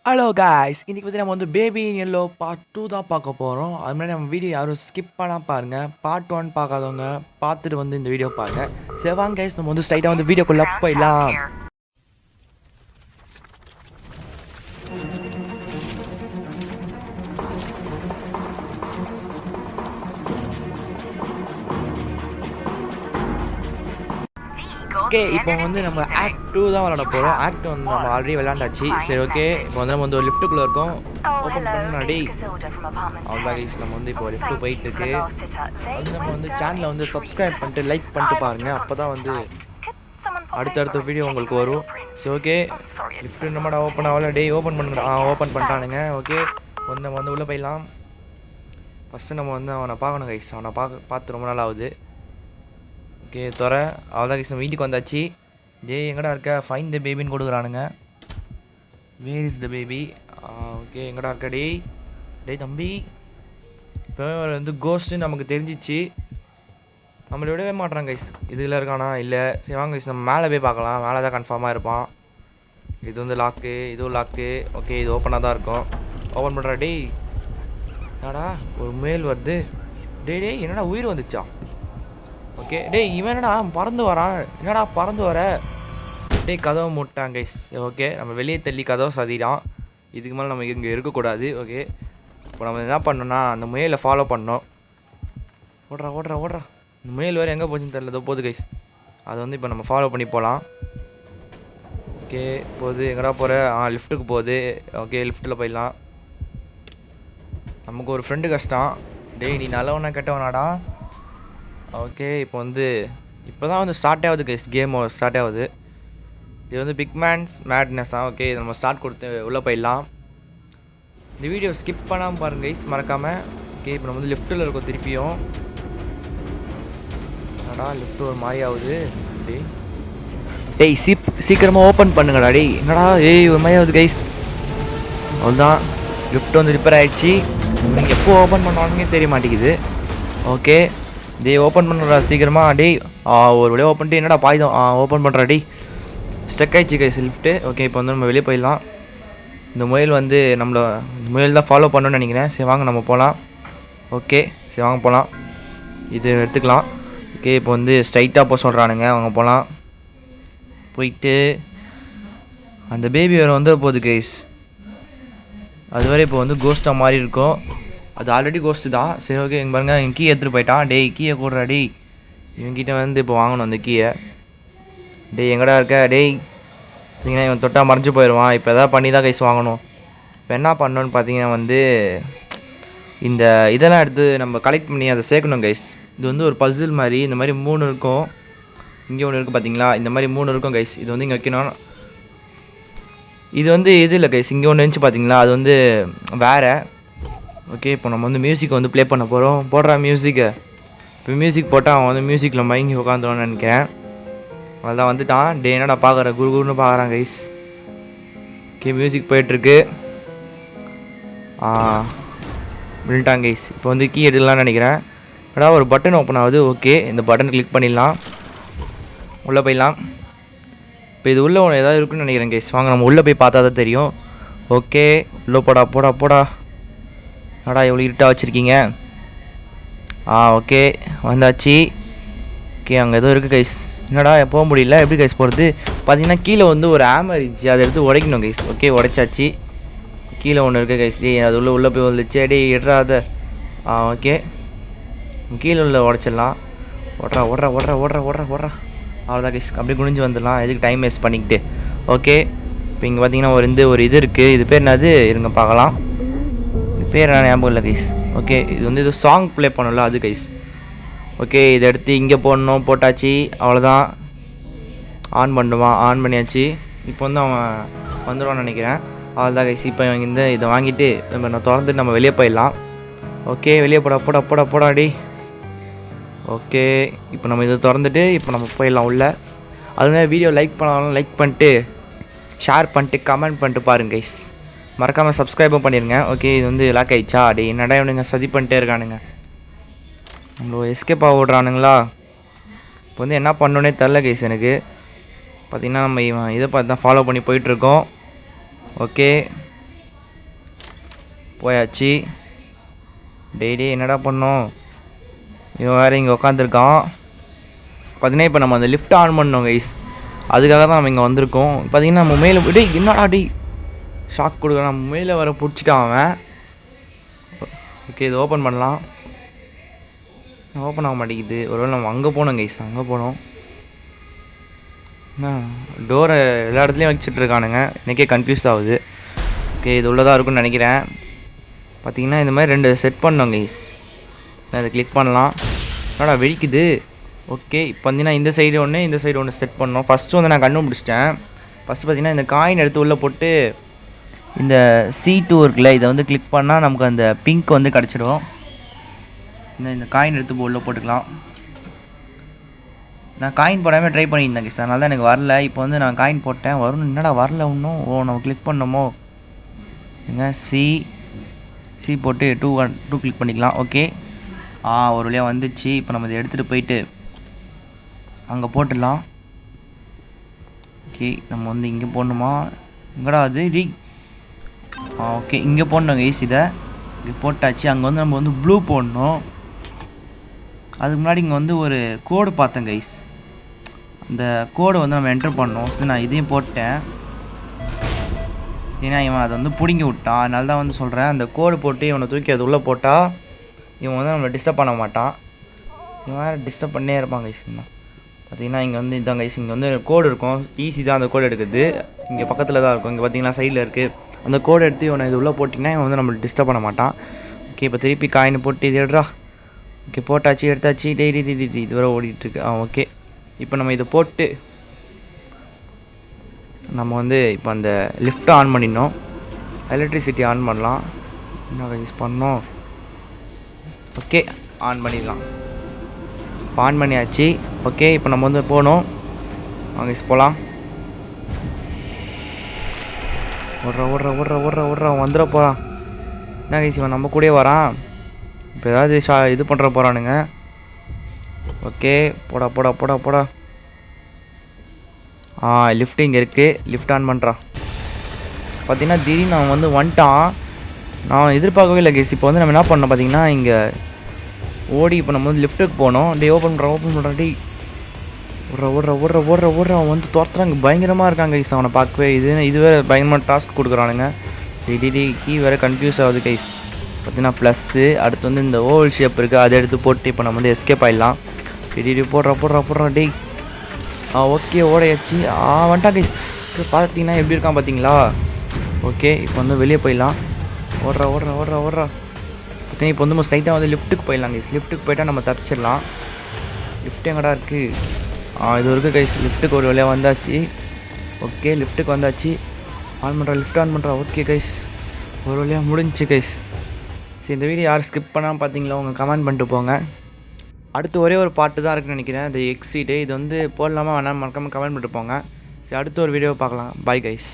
Hello guys இன்னைக்கு பற்றி நம்ம வந்து பேபி இன் எல்லோ பார்ட் 2 தான் பார்க்க போகிறோம். அது முன்னாடி நம்ம வீடியோ யாரும் ஸ்கிப் பண்ணால் பாருங்கள். பார்ட் 1 பார்க்காதவங்க பார்த்துட்டு வந்து இந்த வீடியோ பாருங்கள். சரி வாங்க கைஸ், நம்ம வந்து ஸ்ட்ரைட்டாக வந்து வீடியோக்குள்ளே போயிடலாம். ஓகே, இப்போ வந்து நம்ம ஆக்ட் 2 தான் விளாட போகிறோம். ஆக்ட் வந்து நம்ம ஆல்ரெடி விளாண்டாச்சு. சரி ஓகே, இப்போ வந்து நம்ம வந்து ஒரு லிஃப்ட்டுக்குள்ளே இருக்கோம். ஓப்பன் பண்ணாடி அவ்வளோதான் கைஸ், நம்ம வந்து இப்போ லிஃப்ட்டு போயிட்டுருக்கு. வந்து நம்ம வந்து சேனலை வந்து சப்ஸ்கிரைப் பண்ணிட்டு லைக் பண்ணிட்டு பாருங்கள். அப்போ தான் வந்து அடுத்தடுத்த வீடியோ உங்களுக்கு வரும். சரி ஓகே, லிஃப்ட்டு நம்மடா ஓப்பன் ஆகல. டே ஓப்பன் பண்ணுறா. ஓப்பன் பண்ணிட்டானுங்க. ஓகே, வந்து நம்ம வந்து உள்ளே போயிடலாம். ஃபஸ்ட்டு நம்ம வந்து அவனை பார்க்கணும் கைஸ். அவனை பார்த்து ரொம்ப நாள் ஆகுது. ஓகே துறை அவ்வளோதான் கைஸ், நம்ம வீட்டுக்கு வந்தாச்சு. டே எங்கடா இருக்க? ஃபைன் த பேபின்னு கொடுக்குறானுங்க. Where is the baby? Okay எங்கடா இருக்க? டேய் தம்பி, இப்போ வந்து கோஸ்ட்டு நமக்கு தெரிஞ்சிச்சு. நம்மளை விடவே மாட்டான் கைஸ். இதில் இருக்கானா? இல்லை. சரி வாங்க கைஸ், நம்ம மேலே போய் பார்க்கலாம். மேலே தான் கன்ஃபார்மாக இருப்பான். இது வந்து லாக்கு, இதுவும் லாக்கு. ஓகே, இது ஓப்பனாக தான் இருக்கும். ஓப்பன் பண்ணுறா. டேய் என்னடா ஒரு மேல் வருது. டேய் என்னடா உயிர் வந்துச்சா? ஓகே டேய் இவன் என்னடா பறந்து வரான்? என்னடா பறந்து வர? டேய் கதவை மூட்டான் கைஸ். ஓகே, நம்ம வெளியே தள்ளி கதவை சதிடான். இதுக்கு மேலே நம்ம இங்கே இருக்கக்கூடாது. ஓகே, இப்போ நம்ம என்ன பண்ணோன்னா அந்த முயலை ஃபாலோ பண்ணோம். ஓடுறா. இந்த முயல் வேறு எங்கே போச்சுன்னு தெரியல. போகுது கைஸ். அதை வந்து இப்போ நம்ம ஃபாலோ பண்ணி போகலாம். ஓகே போகுது. எங்கடா போகிற? லிஃப்ட்டுக்கு போகுது. ஓகே, லிஃப்ட்டில் போயிடலாம். நமக்கு ஒரு ஃப்ரெண்டு கஷ்டம். டேய் நீ நல்லவனா கெட்டவனாடா? ஓகே, இப்போ வந்து இப்போ தான் வந்து ஸ்டார்ட் ஆகுது கைஸ். கேம் ஸ்டார்ட் ஆகுது. இது வந்து பிக் மேன்ஸ் மேட்னஸ்ஸாக. ஓகே, இது நம்ம ஸ்டார்ட் கொடுத்து உள்ளே போயிடலாம். இந்த வீடியோ ஸ்கிப் பண்ணாமல் பாருங்கள் கைஸ், மறக்காமல். ஓகே, இப்போ நம்ம வந்து லிஃப்ட்டில் இருக்கோம் திருப்பியும். என்னடா லிஃப்ட் ஒரு மாதிரி ஆகுது. டேய் சீக்கிரமாக ஓப்பன் பண்ணுங்கடா. டேய் என்னடா ஒரு மாதிரி ஆகுது கைஸ். அவ்வளோதான், லிஃப்ட் வந்து ரிப்பேர் ஆகிடுச்சு. நீங்கள் எப்போ ஓப்பன் பண்ணுவாங்கன்னே தெரிய மாட்டேங்குது. ஓகே, ஓப்பன் பண்ணுறா சீக்கிரமாக. டேய் ஒரு வழியாக ஓப்பன் பண்ணிட்டு என்னடா பாய்தான். ஓப்பன் பண்ணுறா. டேய் ஸ்டக் ஆகிடுச்சு கைஸ் லிஃப்ட்டு. ஓகே, இப்போ வந்து நம்ம வெளியே போயிடலாம். இந்த முயல் வந்து நம்மளை முயல் தான் ஃபாலோ பண்ணணும்னு நினைக்கிறேன். சரி வாங்க நம்ம போகலாம். ஓகே சரி வாங்க போகலாம். இது எடுத்துக்கலாம். ஓகே, இப்போ வந்து ஸ்ட்ரைட்டாக போக சொல்கிறானுங்க. அவங்க போகலாம். போயிட்டு அந்த பேபி வேறு வந்து போகுது கைஸ். அதுவரை இப்போ வந்து கோஸ்ட்டாக மாதிரி இருக்கும். அது ஆல்ரெடி கோஸ்ட்டு தான். சரி ஓகே, இங்கே பாருங்கள், என் கீயை எடுத்துகிட்டு போயிட்டான். டேய் கீயை கூடுறா. டேய் இவன்கிட்ட வந்து இப்போ வாங்கணும் அந்த கீயை. டேய் எங்கடா இருக்க? டேய் பார்த்தீங்கன்னா இவன் தொட்டால் மறைஞ்சு போயிடுவான். இப்போ எதாவது பண்ணி தான் கைஸ் வாங்கணும். இப்போ என்ன பண்ணணுன்னு பார்த்தீங்கன்னா வந்து இந்த இதெல்லாம் எடுத்து நம்ம கலெக்ட் பண்ணி அதை சேர்க்கணும் கைஸ். இது வந்து ஒரு பசில் மாதிரி. இந்த மாதிரி 3 இருக்கும். இங்கே ஒன்று இருக்குது பார்த்தீங்களா? இந்த மாதிரி 3 இருக்கும் கைஸ். இது வந்து இங்கே வைக்கணும். இது வந்து இது இல்லை கைஸ், இங்கே ஒன்று இருந்துச்சு பார்த்தீங்களா? அது வந்து வேறு. ஓகே, இப்போ நம்ம வந்து மியூசிக் வந்து ப்ளே பண்ண போகிறோம். போடுறா மியூசிக்கை. இப்போ மியூசிக் போட்டால் அவன் வந்து மியூசிக்கில் மயங்கி உட்காந்துருவான்னு நினைக்கிறேன். அதான் வந்துட்டான். டே என்னடா பார்க்குற? குருன்னு பார்க்குறான் கைஸ். ஓகே, மியூசிக் போயிட்டுருக்கு. விழுட்டான் கைஸ். இப்போ வந்து கீ எடுக்கலான்னு நினைக்கிறேன். ஏடா ஒரு பட்டன் ஓப்பன் ஆகுது. ஓகே, இந்த பட்டன் கிளிக் பண்ணிடலாம். உள்ளே போயிடலாம். இப்போ இது உள்ளே ஒன்று ஏதாவது இருக்குன்னு நினைக்கிறேன் கைஸ். வாங்க நம்ம உள்ளே போய் பார்த்தா தான் தெரியும். ஓகே, உள்ளே போடா. அடா எவ்வளோ இருட்டாக வச்சுருக்கீங்க. ஓகே வந்தாச்சு. ஓகே, அங்கே எதுவும் இருக்குது கைஸ். என்னடா போக முடியல. எப்படி கைஸ் போகிறது? பார்த்தீங்கன்னா கீழே வந்து ஒரு ஆமர் இருந்துச்சு. அதை எடுத்து உடைக்கணும் கைஸ். ஓகே உடைச்சாச்சு. கீழே ஒன்று இருக்குது கைஸ். அது உள்ளே போய் வந்துச்சு. அடி இடுறாத. ஓகே, கீழே உள்ள உடச்சிடலாம். ஓடுறா. அவ்வளோதான் கைஸ், அப்படியே குனிஞ்சு வந்துடலாம். எதுக்கு டைம் வேஸ்ட் பண்ணிக்கிட்டு. ஓகே, இப்போ இங்கே பார்த்தீங்கன்னா ஒரு இது இருக்குது. இது பேர் என்னது? இருங்க பார்க்கலாம். இது பேர் என்ன ஞாபகம் இல்லை கைஸ். ஓகே, இது வந்து இது சாங் ப்ளே பண்ணல அது கைஸ். ஓகே, இதை எடுத்து இங்கே போடணும். போட்டாச்சு. அவ்வளோதான், ஆன் பண்ணுவான். ஆன் பண்ணியாச்சு. இப்போ வந்து அவன் வந்துடுவான்னு நினைக்கிறேன். அவ்வளோதான் கைஸ். இப்போ இந்த இதை வாங்கிட்டு நம்ம திறந்துட்டு நம்ம வெளியே போயிடலாம். ஓகே, வெளியே போடாடி. ஓகே, இப்போ நம்ம இதை திறந்துட்டு இப்போ நம்ம போயிடலாம் உள்ளே. அதுமாதிரி வீடியோ லைக் பண்ணாலும் லைக் பண்ணிட்டு ஷேர் பண்ணிட்டு கமெண்ட் பண்ணிட்டு பாருங்க கைஸ். மறக்காமல் சப்ஸ்கிரைபும் பண்ணிடுங்க. ஓகே, இது வந்து லாக் ஆகிடுச்சா? என்னடா இவனுங்க சதி பண்ணிட்டே இருக்கானுங்க. நம்மள எஸ்கேப் ஆக விட்றானுங்களா? இப்போ வந்து என்ன பண்ணோன்னே தெரில கைஸ் எனக்கு. பார்த்திங்கன்னா நம்ம இதை பார்த்து தான் ஃபாலோ பண்ணி போயிட்டுருக்கோம். ஓகே, போயாச்சு. டெய்லி என்னடா பண்ணோம், இவன் வேறு இங்கே உட்காந்துருக்கான். பார்த்தீங்கன்னா இப்போ நம்ம அந்த லிஃப்ட் ஆன் பண்ணோம் கைஸ், அதுக்காக தான் நம்ம இங்கே வந்திருக்கோம். பார்த்தீங்கன்னா நம்ம மேலே என்னடா ஷாக் கொடுக்குறான், நம்ம மேலே வர பிடிச்சிட்டான் அவன். ஓகே இது ஓப்பன் பண்ணலாம். ஓப்பன் ஆக மாட்டேங்குது. ஒருவேளை நம்ம அங்கே போனோம் கைஸ், அங்கே போனோம். டோரை எல்லா இடத்துலையும் வச்சுட்ருக்கானுங்க, எனக்கே கன்ஃபியூஸ் ஆகுது. ஓகே இது உள்ளதாக இருக்குன்னு நினைக்கிறேன். பார்த்தீங்கன்னா இந்த மாதிரி 2 செட் பண்ணோம் கைஸ். நான் இதை கிளிக் பண்ணலாம். என்னடா வெடிக்குது. ஓகே இப்போ பார்த்தீங்கன்னா இந்த சைடு ஒன்று, இந்த சைடு ஒன்று செட் பண்ணோம். ஃபஸ்ட்டு வந்து நான் கண்டுபிடிச்சிட்டேன். ஃபஸ்ட்டு பார்த்தீங்கன்னா இந்த காயின் எடுத்து உள்ளே போட்டு இந்த C2 இருக்குல்ல, இதை வந்து கிளிக் பண்ணால் நமக்கு அந்த பிங்க் வந்து கிடச்சிடும். இந்த காயின் எடுத்து உள்ளே போட்டுக்கலாம். நான் காயின் போடாமல் ட்ரை பண்ணியிருந்தேன் கைஸ், அதனால தான் எனக்கு வரல. இப்போ வந்து நான் காயின் போட்டேன், வரும். என்னடா வரல இன்னும். ஓ நம்ம கிளிக் பண்ணோமோ எங்க சி போட்டு 2 கிளிக் பண்ணிக்கலாம். ஓகே ஒரு வழியாக வந்துச்சு. இப்போ நம்ம இதை எடுத்துகிட்டு போயிட்டு அங்கே போட்டுடலாம். ஓகே நம்ம வந்து இங்கே போடணுமா, எங்கடா அது ஓகே இங்கே போடணும் கைஸ். இதை இங்கே போட்டாச்சு. அங்கே வந்து நம்ம வந்து ப்ளூ போடணும். அதுக்கு முன்னாடி இங்கே வந்து ஒரு கோடு பார்த்தேன் கைஸ், அந்த கோடை வந்து நம்ம என்டர் பண்ணோம். சரி நான் இதையும் போட்டேன், ஏன்னா இவன் அதை வந்து பிடுங்கி விட்டான். அதனால தான் வந்து சொல்கிறேன், அந்த கோடு போட்டு இவனை தூக்கி அது உள்ளே போட்டால் இவன் வந்து நம்மளை டிஸ்டர்ப் பண்ண மாட்டான். இவன் வேறு டிஸ்டர்ப் பண்ணே இருப்பான் கைஸ். பார்த்தீங்கன்னா இங்கே வந்து இதான் கைஸ், இங்கே வந்து கோடு இருக்கும். ஈஸி தான் அந்த கோடு எடுக்குது, இங்கே பக்கத்தில் தான் இருக்கும். இங்கே பார்த்தீங்கன்னா சைடில் இருக்குது. அந்த கோடு எடுத்து இவனை இது உள்ளே போட்டிங்கன்னா இவன் வந்து நம்மளை டிஸ்டர்ப் பண்ண மாட்டான். ஓகே இப்போ திருப்பி காயின் போட்டு இது எடுறா. ஓகே போட்டாச்சு, எடுத்தாச்சு. டெய்லி இது வரை ஓடிட்டுருக்கு. ஓகே இப்போ நம்ம இதை போட்டு நம்ம வந்து இப்போ அந்த லிஃப்ட்டை ஆன் பண்ணிடணும். எலக்ட்ரிசிட்டி ஆன் பண்ணலாம். என்ன யூஸ் பண்ணோம். ஓகே ஆன் பண்ணிடலாம். இப்போ ஆன் பண்ணியாச்சு. ஓகே இப்போ நம்ம வந்து போகணும். வாங்க யூஸ் போகலாம். ஓடுறா வந்துட போகிறான். என்ன கைஸ் இவன் நம்ம கூடயே வரான். இப்போ ஏதாவது இது பண்ணுற போகிறானுங்க. ஓகே போடா. லிஃப்ட் இங்கே இருக்குது. லிஃப்ட் ஆன் பண்ணுறான். பார்த்தீங்கன்னா திடீர்னு அவன் வந்து வந்துட்டான். நான் எதிர்பார்க்கவே இல்லை கேஸ். இப்போ வந்து நம்ம என்ன பண்ணோம் பார்த்தீங்கன்னா இங்கே ஓடி இப்போ நம்ம வந்து லிஃப்ட்டுக்கு போனோம். ஓப்பன் பண்ணுறான். ஓடுற அவன் வந்து துரத்துறாங்க. பயங்கரமாக இருக்காங்க கைஸ் அவனை பார்க்கவே. இதுவே பயங்கரமாக டாஸ்க் கொடுக்குறானுங்க. கீ வேறு கன்ஃபியூஸ் ஆகுது கைஸ். பார்த்தீங்கன்னா ப்ளஸ்ஸு அடுத்து வந்து இந்த ஓவல் ஷேப் இருக்குது, அதை எடுத்து போட்டு இப்போ நம்ம வந்து எஸ்கேப் ஆகிடலாம். போடுறா ஓகே ஓடையாச்சு. வந்துட்டான் கைஸ். பார்த்தீங்கன்னா எப்படி இருக்கான் பார்த்தீங்களா. ஓகே இப்போ வந்து வெளியே போயிடலாம். ஓடுறா பார்த்தீங்கன்னா இப்போ வந்து நம்ம ஸ்ட்ரைட்டாக வந்து லிஃப்ட்டுக்கு போயிடலாம் கைஸ். லிஃப்ட்டுக்கு போயிட்டால் நம்ம தப்பிச்சிடலாம். லிஃப்ட் எங்கடா இருக்குது. இது இருக்குது கைஸ். லிஃப்ட்டுக்கு ஒரு வழியாக வந்தாச்சு. ஓகே லிஃப்ட்டுக்கு வந்தாச்சு. லிஃப்ட் ஆன் பண்ணுறா. ஓகே கைஸ் ஒரு வழியாக முடிஞ்சிச்சு கைஸ். சரி இந்த வீடியோ யார் ஸ்கிப் பண்ணாமல் பார்த்தீங்களா உங்கள் கமெண்ட் பண்ணிட்டு போங்க. அடுத்து ஒரே ஒரு பாட்டு தான் இருக்குன்னு நினைக்கிறேன், இந்த எக்ஸிட்டு. இது வந்து போடலாமா வேணாம் மறக்காமல் கமெண்ட் பண்ணிட்டு போங்க. சரி அடுத்த ஒரு வீடியோ பார்க்கலாம். Bye guys.